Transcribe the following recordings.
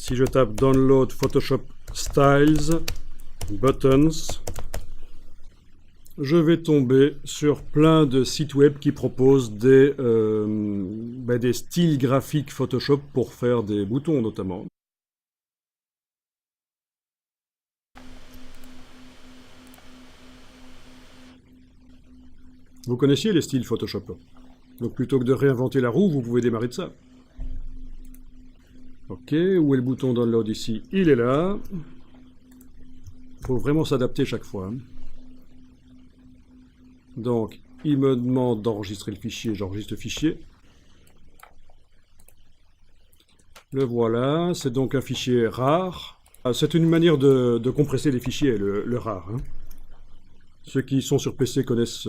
Si je tape Download Photoshop Styles, Buttons, je vais tomber sur plein de sites web qui proposent des styles graphiques Photoshop pour faire des boutons notamment. Vous connaissiez les styles Photoshop. Donc plutôt que de réinventer la roue, vous pouvez démarrer de ça. Ok, où est le bouton Download ici? Il est là. Il faut vraiment s'adapter chaque fois. Donc, il me demande d'enregistrer le fichier, j'enregistre le fichier. Le voilà, c'est donc un fichier RAR. C'est une manière de compresser les fichiers, le RAR. Hein. Ceux qui sont sur PC connaissent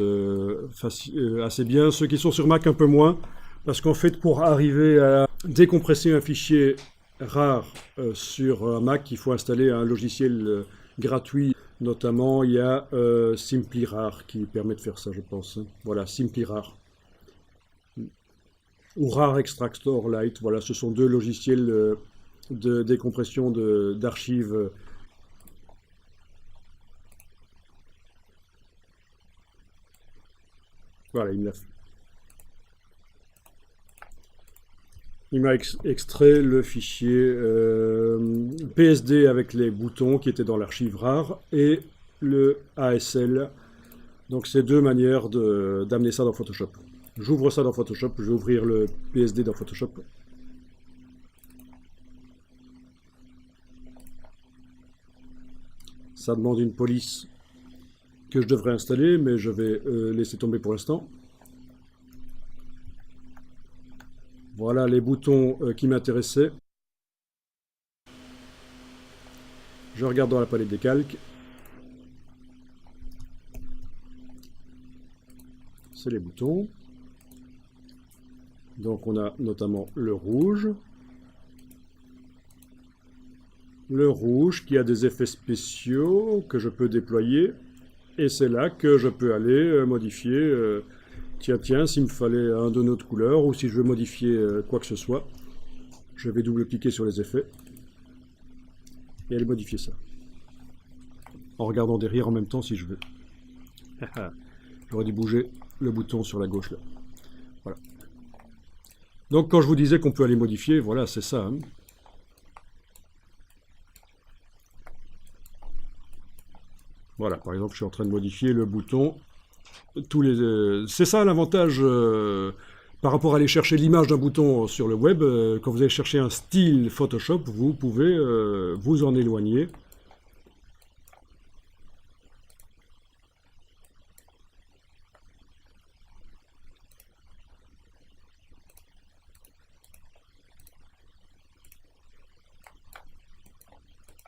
assez bien, ceux qui sont sur Mac un peu moins, parce qu'en fait, pour arriver à décompresser un fichier RAR sur un Mac, il faut installer un logiciel gratuit. Notamment, il y a SimpliRAR qui permet de faire ça, je pense. Voilà, SimpliRAR. Ou RAR Extractor Lite. Voilà, ce sont deux logiciels de décompression d'archives. Voilà, il me l'a fait. Il m'a extrait le fichier PSD avec les boutons qui étaient dans l'archive RAR et le ASL. Donc c'est deux manières d'amener ça dans Photoshop. J'ouvre ça dans Photoshop, je vais ouvrir le PSD dans Photoshop. Ça demande une police que je devrais installer, mais je vais laisser tomber pour l'instant. Voilà les boutons qui m'intéressaient. Je regarde dans la palette des calques. C'est les boutons. Donc on a notamment le rouge. Le rouge qui a des effets spéciaux que je peux déployer. Et c'est là que je peux aller modifier... Tiens, s'il me fallait un de notre couleur, ou si je veux modifier quoi que ce soit, je vais double-cliquer sur les effets, et aller modifier ça. En regardant derrière en même temps si je veux. J'aurais dû bouger le bouton sur la gauche là. Voilà. Donc quand je vous disais qu'on peut aller modifier, voilà, c'est ça. Hein. Voilà, par exemple, je suis en train de modifier le bouton. C'est ça l'avantage par rapport à aller chercher l'image d'un bouton sur le web. Quand vous allez chercher un style Photoshop, vous pouvez vous en éloigner.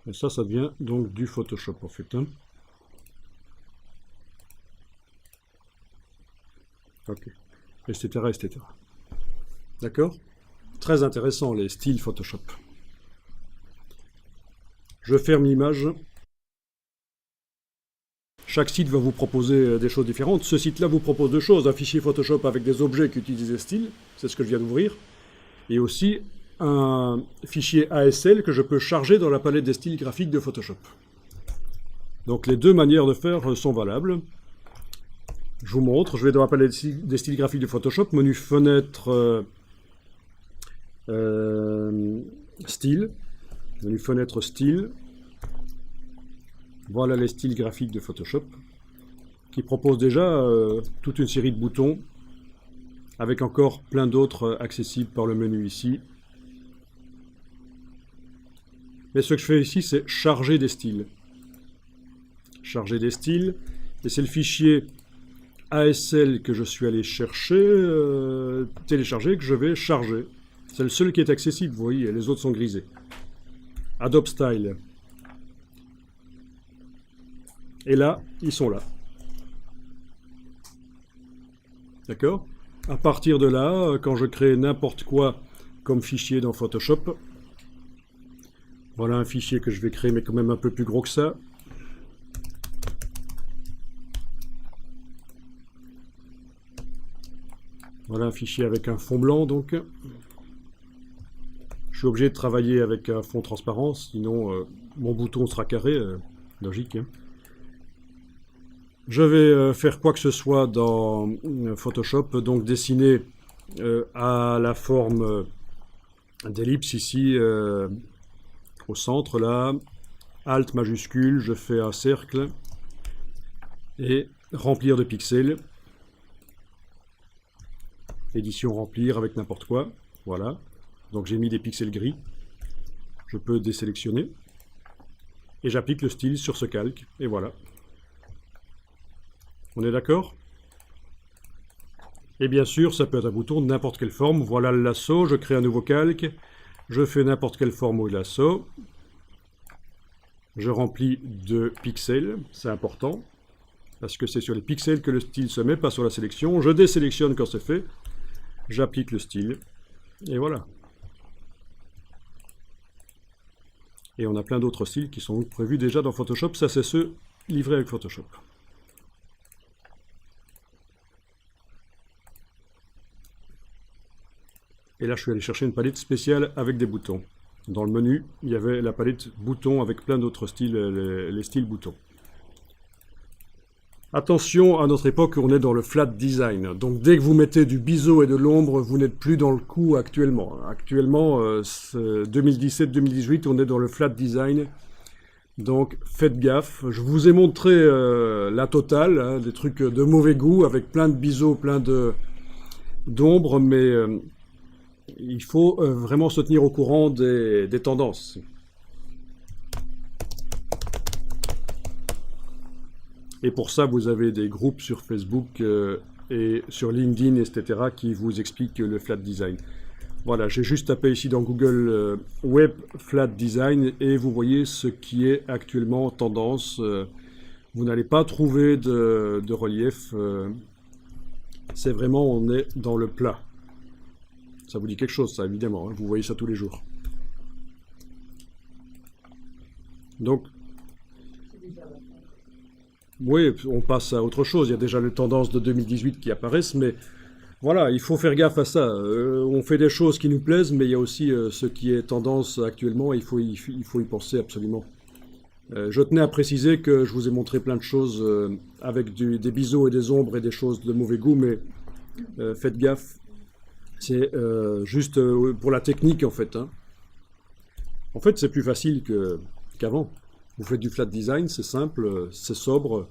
Et ça devient donc du Photoshop en fait. Hein. Ok, etc., etc. D'accord? Très intéressant, les styles Photoshop. Je ferme l'image. Chaque site va vous proposer des choses différentes. Ce site-là vous propose deux choses. Un fichier Photoshop avec des objets qui utilisent des styles. C'est ce que je viens d'ouvrir. Et aussi un fichier ASL que je peux charger dans la palette des styles graphiques de Photoshop. Donc les deux manières de faire sont valables. Je vous montre, je vais dans la palette des styles graphiques de Photoshop, menu fenêtre style, menu fenêtre style. Voilà les styles graphiques de Photoshop, qui proposent déjà toute une série de boutons, avec encore plein d'autres accessibles par le menu ici. Mais ce que je fais ici, c'est charger des styles. Charger des styles, et c'est le fichier ASL que je suis allé chercher, télécharger, que je vais charger. C'est le seul qui est accessible, vous voyez, les autres sont grisés. Adobe Style. Et là, ils sont là. D'accord? À partir de là, quand je crée n'importe quoi comme fichier dans Photoshop, voilà un fichier que je vais créer, mais quand même un peu plus gros que ça. Voilà un fichier avec un fond blanc, donc. suis obligé de travailler avec un fond transparent, sinon mon bouton sera carré, logique, hein. Je vais faire quoi que ce soit dans Photoshop, donc dessiner à la forme d'ellipse ici, au centre là, Alt majuscule, je fais un cercle et remplir de pixels. Édition remplir avec n'importe quoi, voilà. Donc j'ai mis des pixels gris, je peux désélectionner et j'applique le style sur ce calque et voilà. On est d'accord? Et bien sûr, ça peut être un bouton de n'importe quelle forme. Voilà le lasso, je crée un nouveau calque, je fais n'importe quelle forme au lasso, je remplis de pixels, c'est important, parce que c'est sur les pixels que le style se met, pas sur la sélection. Je désélectionne quand c'est fait, j'applique le style, et voilà. Et on a plein d'autres styles qui sont prévus déjà dans Photoshop, ça c'est ceux livrés avec Photoshop. Et là, je suis allé chercher une palette spéciale avec des boutons. Dans le menu, il y avait la palette boutons avec plein d'autres styles, les styles boutons. Attention, à notre époque, on est dans le flat design. Donc, dès que vous mettez du biseau et de l'ombre, vous n'êtes plus dans le coup actuellement. Actuellement, 2017-2018, on est dans le flat design. Donc, faites gaffe. Je vous ai montré la totale, hein, des trucs de mauvais goût, avec plein de biseaux, plein d'ombres, mais il faut vraiment se tenir au courant des tendances. Et pour ça, vous avez des groupes sur Facebook et sur LinkedIn, etc., qui vous expliquent le flat design. Voilà, j'ai juste tapé ici dans Google Web Flat Design et vous voyez ce qui est actuellement tendance. Vous n'allez pas trouver de relief. C'est vraiment, on est dans le plat. Ça vous dit quelque chose, ça, évidemment, hein, vous voyez ça tous les jours. Donc, oui, on passe à autre chose. Il y a déjà les tendances de 2018 qui apparaissent, mais voilà, il faut faire gaffe à ça. On fait des choses qui nous plaisent, mais il y a aussi ce qui est tendance actuellement, et il faut y penser absolument. Je tenais à préciser que je vous ai montré plein de choses avec des biseaux et des ombres et des choses de mauvais goût, mais faites gaffe. C'est juste pour la technique, en fait, hein. En fait, c'est plus facile qu'avant. Vous faites du flat design, c'est simple, c'est sobre,